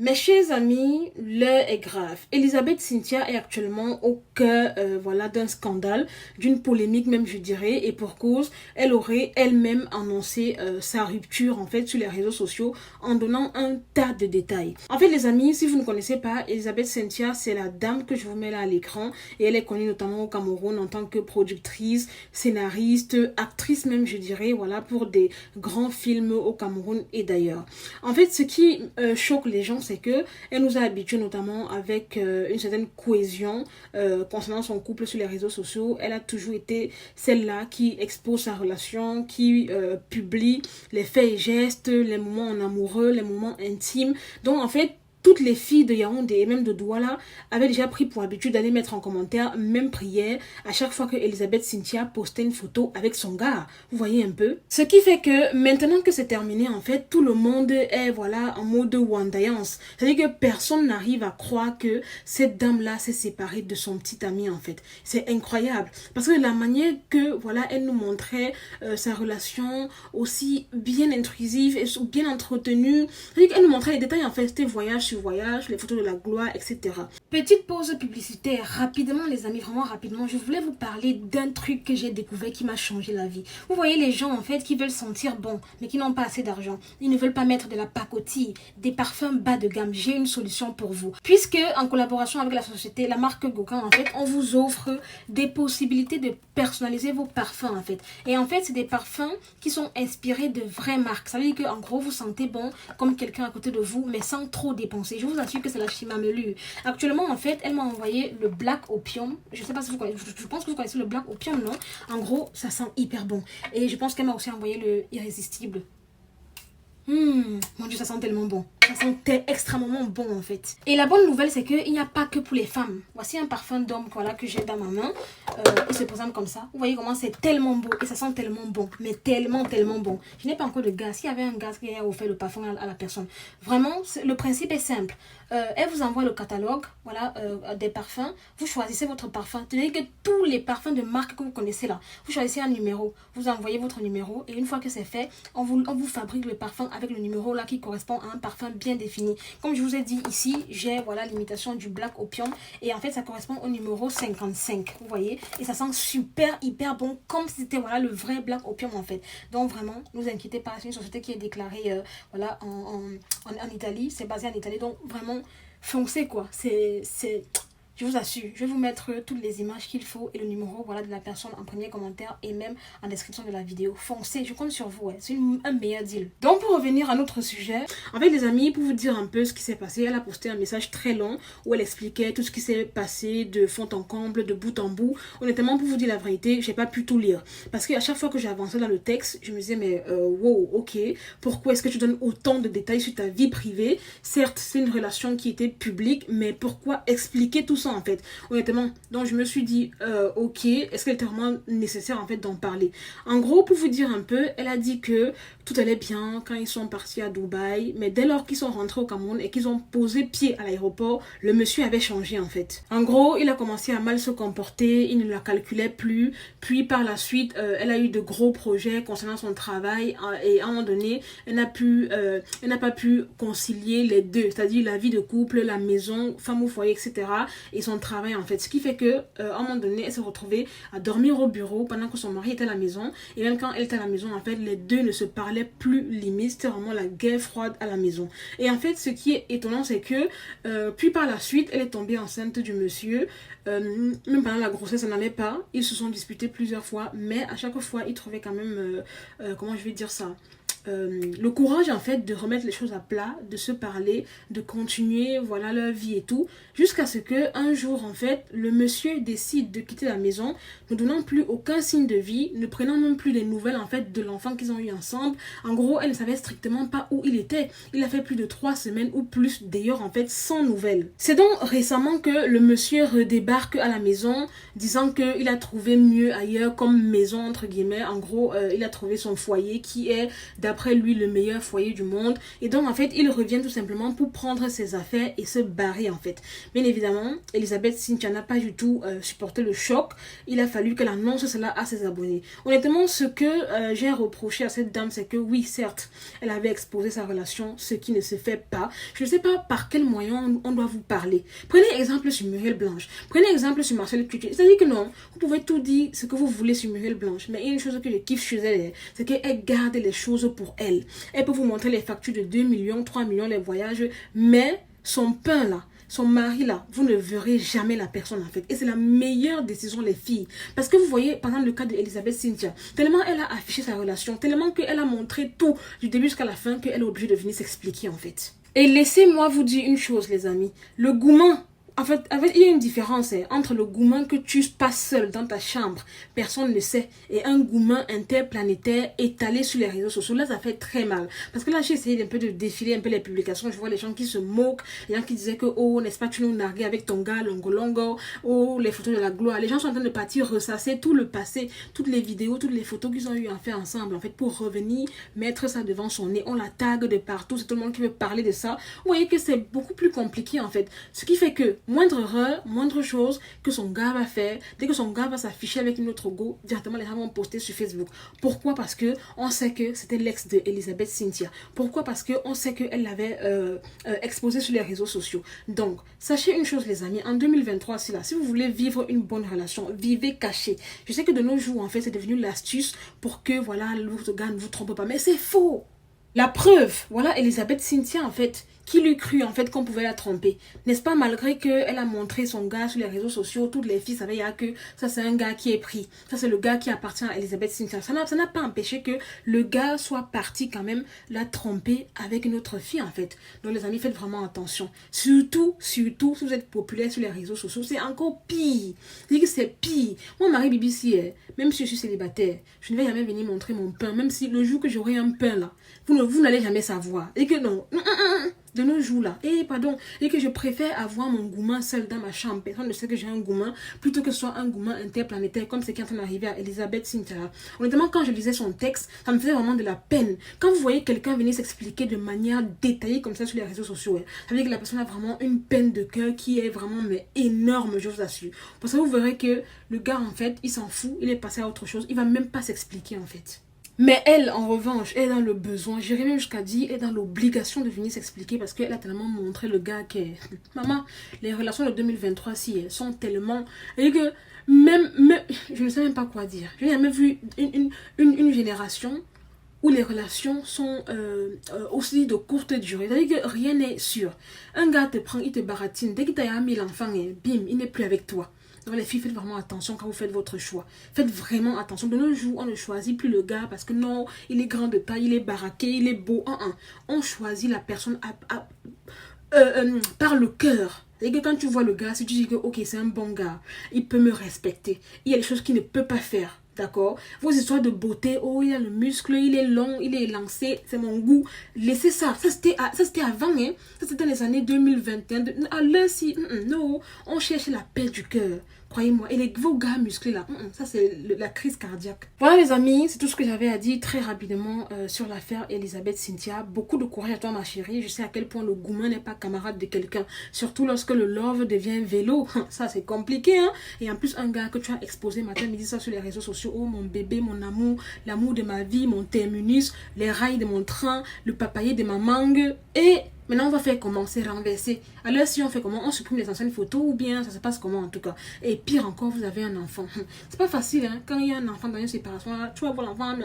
Mes chers amis, l'heure est grave. Elisabeth Cynthia est actuellement au cœur d'un scandale, d'une polémique même je dirais, et pour cause, elle aurait elle-même annoncé sa rupture en fait sur les réseaux sociaux en donnant un tas de détails. En fait les amis, si vous ne connaissez pas, Elisabeth Cynthia, c'est la dame que je vous mets là à l'écran et elle est connue notamment au Cameroun en tant que productrice, scénariste, actrice même je dirais, voilà, pour des grands films au Cameroun et d'ailleurs. En fait ce qui choque les gens, c'est que elle nous a habitués notamment avec une certaine cohésion concernant son couple sur les réseaux sociaux. Elle a toujours été celle-là qui expose sa relation, qui publie les faits et gestes, les moments en amoureux, les moments intimes. Donc en fait, toutes les filles de Yaoundé et même de Douala avaient déjà pris pour habitude d'aller mettre en commentaire, même prière, à chaque fois que Elisabeth Cynthia postait une photo avec son gars. Vous voyez un peu? Ce qui fait que maintenant que c'est terminé, en fait, tout le monde est voilà en mode wandayance. C'est-à-dire que personne n'arrive à croire que cette dame-là s'est séparée de son petit ami, en fait. C'est incroyable. Parce que la manière que, voilà, elle nous montrait sa relation aussi bien intrusive et bien entretenue. C'est-à-dire qu'elle nous montrait les détails, en fait, c'était voyage sur voyage, les photos de la gloire, etc. Petite pause publicitaire, rapidement les amis, vraiment rapidement, je voulais vous parler d'un truc que j'ai découvert qui m'a changé la vie. Vous voyez les gens en fait qui veulent sentir bon, mais qui n'ont pas assez d'argent. Ils ne veulent pas mettre de la pacotille, des parfums bas de gamme. J'ai une solution pour vous. Puisque en collaboration avec la société, la marque Gauguin, en fait, on vous offre des possibilités de personnaliser vos parfums en fait. Et en fait, c'est des parfums qui sont inspirés de vraies marques. Ça veut dire qu'en gros, vous sentez bon comme quelqu'un à côté de vous, mais sans trop dépenser. Je vous assure que c'est la Chimamelu. Actuellement, en fait, elle m'a envoyé le Black Opium. Je sais pas si vous connaissez, je pense que vous connaissez le Black Opium, non? En gros, ça sent hyper bon. Et je pense qu'elle m'a aussi envoyé le Irrésistible. Mon Dieu, ça sent tellement bon. Ça sent extrêmement bon en fait. Et la bonne nouvelle, c'est qu'il n'y a pas que pour les femmes. Voici un parfum d'homme voilà, que j'ai dans ma main. Il se présente comme ça. Vous voyez comment c'est tellement beau et ça sent tellement bon. Mais tellement, tellement bon. Je n'ai pas encore de gaz. S'il y avait un gaz qui a offert le parfum à la personne. Vraiment, le principe est simple. Elle vous envoie le catalogue voilà, des parfums. Vous choisissez votre parfum. C'est-à-dire que tous les parfums de marque que vous connaissez là, vous choisissez un numéro. Vous envoyez votre numéro et une fois que c'est fait, on vous fabrique le parfum avec le numéro là qui correspond à un parfum bien défini. Comme je vous ai dit ici, j'ai voilà l'imitation du Black Opium et en fait ça correspond au numéro 55. Vous voyez? Et ça sent super hyper bon comme si c'était voilà le vrai Black Opium en fait. Donc vraiment, ne vous inquiétez pas, c'est une société qui est déclarée voilà en Italie, c'est basé en Italie. Donc vraiment foncez quoi, je vous assure, je vais vous mettre toutes les images qu'il faut et le numéro voilà, de la personne en premier commentaire et même en description de la vidéo. Foncez, je compte sur vous, ouais. C'est un meilleur deal. Donc pour revenir à notre sujet, en fait les amis, pour vous dire un peu ce qui s'est passé, elle a posté un message très long où elle expliquait tout ce qui s'est passé de fond en comble, de bout en bout. Honnêtement, pour vous dire la vérité, j'ai pas pu tout lire. Parce qu'à chaque fois que j'avançais dans le texte, je me disais mais wow, ok, pourquoi est-ce que tu donnes autant de détails sur ta vie privée? Certes, c'est une relation qui était publique, mais pourquoi expliquer tout ça en fait, honnêtement? Donc je me suis dit ok, est-ce qu'elle était vraiment nécessaire en fait d'en parler? En gros, pour vous dire un peu, elle a dit que tout allait bien quand ils sont partis à Dubaï, mais dès lors qu'ils sont rentrés au Cameroun et qu'ils ont posé pied à l'aéroport, le monsieur avait changé en fait. En gros, il a commencé à mal se comporter, il ne la calculait plus, puis par la suite elle a eu de gros projets concernant son travail et à un moment donné elle n'a pas pu concilier les deux, c'est-à-dire la vie de couple, la maison, femme au foyer, etc. et son travail en fait, ce qui fait que à un moment donné elle s'est retrouvée à dormir au bureau pendant que son mari était à la maison, et même quand elle était à la maison en fait les deux ne se parlaient plus limite, c'était vraiment la guerre froide à la maison. Et en fait ce qui est étonnant c'est que puis par la suite elle est tombée enceinte du monsieur, même pendant la grossesse ça n'allait pas, ils se sont disputés plusieurs fois, mais à chaque fois ils trouvaient quand même comment je vais dire ça, le courage en fait de remettre les choses à plat, de se parler, de continuer voilà leur vie et tout, jusqu'à ce que un jour en fait le monsieur décide de quitter la maison, ne donnant plus aucun signe de vie, ne prenant même plus des nouvelles en fait de l'enfant qu'ils ont eu ensemble. En gros elle ne savait strictement pas où il était. Il a fait plus de 3 semaines ou plus d'ailleurs en fait sans nouvelles. C'est donc récemment que le monsieur redébarque à la maison disant qu'il a trouvé mieux ailleurs comme maison entre guillemets. En gros il a trouvé son foyer qui est d'après lui le meilleur foyer du monde. Et donc en fait, il revient tout simplement pour prendre ses affaires et se barrer en fait. Bien évidemment, Elisabeth Cynthia n'a pas du tout supporté le choc. Il a fallu qu'elle annonce cela à ses abonnés. Honnêtement, ce que j'ai reproché à cette dame, c'est que oui, certes, elle avait exposé sa relation, ce qui ne se fait pas. Je ne sais pas par quel moyen on doit vous parler. Prenez exemple sur Muriel Blanche. Prenez exemple sur Marcel Tutu. C'est-à-dire que non, vous pouvez tout dire ce que vous voulez sur Muriel Blanche. Mais il y a une chose que je kiffe chez elle, c'est qu'elle garde les choses pour elle. Elle peut vous montrer les factures de 2 millions, 3 millions, les voyages, mais son pain là, son mari là, vous ne verrez jamais la personne en fait. Et c'est la meilleure décision les filles. Parce que vous voyez, par exemple le cas d'Elisabeth Cynthia, tellement elle a affiché sa relation, tellement qu'elle a montré tout du début jusqu'à la fin qu'elle est obligée de venir s'expliquer en fait. Et laissez-moi vous dire une chose les amis, le gourmand. En fait, il y a une différence entre le gourmand que tu passes seul dans ta chambre, personne ne le sait, et un gourmand interplanétaire étalé sur les réseaux sociaux. Là, ça fait très mal. Parce que là, j'ai essayé un peu de défiler un peu les publications. Je vois les gens qui se moquent, les gens qui disaient que, oh, n'est-ce pas, tu nous narguais avec ton gars, longo, oh, les photos de la gloire. Les gens sont en train de partir ressasser tout le passé, toutes les vidéos, toutes les photos qu'ils ont eu à faire ensemble, en fait, pour revenir mettre ça devant son nez. On la tague de partout, c'est tout le monde qui veut parler de ça. Vous voyez que c'est beaucoup plus compliqué, en fait. Ce qui fait que, moindre erreur, moindre chose que son gars va faire, dès que son gars va s'afficher avec une autre go, directement les gens vont poster sur Facebook. Pourquoi? Parce que on sait que c'était l'ex de Elisabeth Cynthia. Pourquoi? Parce que on sait qu'elle l'avait exposé sur les réseaux sociaux. Donc, sachez une chose les amis, en 2023, si vous voulez vivre une bonne relation, vivez caché. Je sais que de nos jours, en fait, c'est devenu l'astuce pour que, voilà, l'autre gars ne vous trompe pas. Mais c'est faux! La preuve, voilà Elisabeth Cynthia en fait, qui lui crut en fait qu'on pouvait la tromper. N'est-ce pas, malgré qu'elle a montré son gars sur les réseaux sociaux, toutes les filles savaient que ça c'est un gars qui est pris. Ça c'est le gars qui appartient à Elisabeth Cynthia. Ça n'a pas empêché que le gars soit parti quand même la tromper avec une autre fille en fait. Donc les amis, faites vraiment attention. Surtout si vous êtes populaire sur les réseaux sociaux, c'est encore pire. Je dis que c'est pire. Moi, Marie BBC, même si je suis célibataire, je ne vais jamais venir montrer mon pain, même si le jour que j'aurai un pain là, vous n'allez jamais savoir. Et que non, de nos jours là, et que je préfère avoir mon gourmand seul dans ma chambre. Personne ne sait que j'ai un gourmand, plutôt que ce soit un gourmand interplanétaire, comme c'est qui est en train d'arriver à Elisabeth Cynthia. Honnêtement, quand je lisais son texte, ça me faisait vraiment de la peine. Quand vous voyez quelqu'un venir s'expliquer de manière détaillée comme ça sur les réseaux sociaux, ça veut dire que la personne a vraiment une peine de cœur qui est vraiment énorme, je vous assure. Parce que vous verrez que le gars, en fait, il s'en fout, il est passé à autre chose, il va même pas s'expliquer en fait. Mais elle, en revanche, elle est dans le besoin, j'irais même jusqu'à dire, elle est dans l'obligation de venir s'expliquer parce qu'elle a tellement montré le gars qu'elle... Maman, les relations de 2023, si elles sont tellement... Et que même, je ne sais même pas quoi dire. Je n'ai jamais vu une génération où les relations sont aussi de courte durée. C'est-à-dire que rien n'est sûr. Un gars te prend, il te baratine. Dès qu'il t'a mis l'enfant, bim, il n'est plus avec toi. Donc les filles, faites vraiment attention quand vous faites votre choix. Faites vraiment attention. De nos jours, on ne choisit plus le gars parce que non, il est grand de taille, il est baraqué, il est beau. On choisit la personne par le cœur. Et que quand tu vois le gars, si tu dis que ok, c'est un bon gars, il peut me respecter. Il y a des choses qu'il ne peut pas faire. D'accord? Vos histoires de beauté, oh, il a le muscle, il est long, il est élancé, c'est mon goût. Laissez ça. Ça, c'était avant, hein. Ça, c'était dans les années 2021. À l'heure, si, non, on cherche la paix du cœur. Croyez-moi. Et vos gars musclés, là, ça, c'est la crise cardiaque. Voilà, les amis, c'est tout ce que j'avais à dire très rapidement sur l'affaire Elisabeth Cynthia. Beaucoup de courage à toi, ma chérie. Je sais à quel point le gourmand n'est pas camarade de quelqu'un. Surtout lorsque le love devient vélo. Ça, c'est compliqué, hein. Et en plus, un gars que tu as exposé matin, midi, ça sur les réseaux sociaux. Oh, mon bébé, mon amour, l'amour de ma vie, mon terminus, les rails de mon train, le papayer de ma mangue. Et maintenant, on va faire comment? C'est renversé. Alors, si on fait comment? On supprime les anciennes photos ou bien ça se passe comment en tout cas? Et pire encore, vous avez un enfant. C'est pas facile, hein? Quand il y a un enfant dans une séparation, là, tu vas voir l'enfant,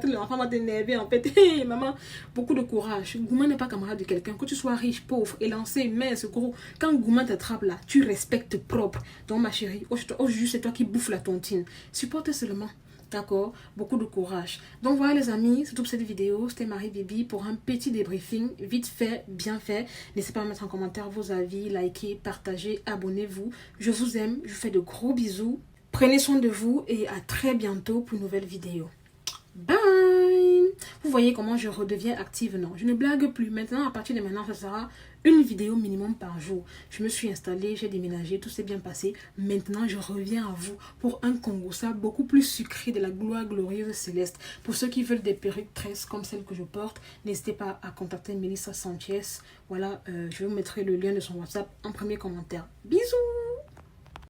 l'enfant va t'énerver en fait. Hey, maman, beaucoup de courage. Gourmand n'est pas camarade de quelqu'un. Que tu sois riche, pauvre, élancé, mince, gros. Quand Gourmand t'attrape là, tu respectes propre. Donc, ma chérie, aujourd'hui, c'est toi qui bouffe la tontine. Supporte seulement. D'accord? Beaucoup de courage. Donc voilà les amis, c'est tout pour cette vidéo. C'était Marie Bibi pour un petit débriefing. Vite fait, bien fait. N'hésitez pas à mettre en commentaire vos avis, likez, partagez, abonnez-vous. Je vous aime, je vous fais de gros bisous. Prenez soin de vous et à très bientôt pour une nouvelle vidéo. Bye! Vous voyez voyez comment je redeviens active, non. Je ne blague plus. Maintenant, à partir de maintenant, ça sera une vidéo minimum par jour. Je me suis installée, j'ai déménagé, tout s'est bien passé. Maintenant, je reviens à vous pour un Congossa beaucoup plus sucré de la gloire glorieuse céleste. Pour ceux qui veulent des perruques tresses comme celle que je porte, n'hésitez pas à contacter Melissa Sanchez. Voilà, je vous mettrai le lien de son WhatsApp en premier commentaire. Bisous!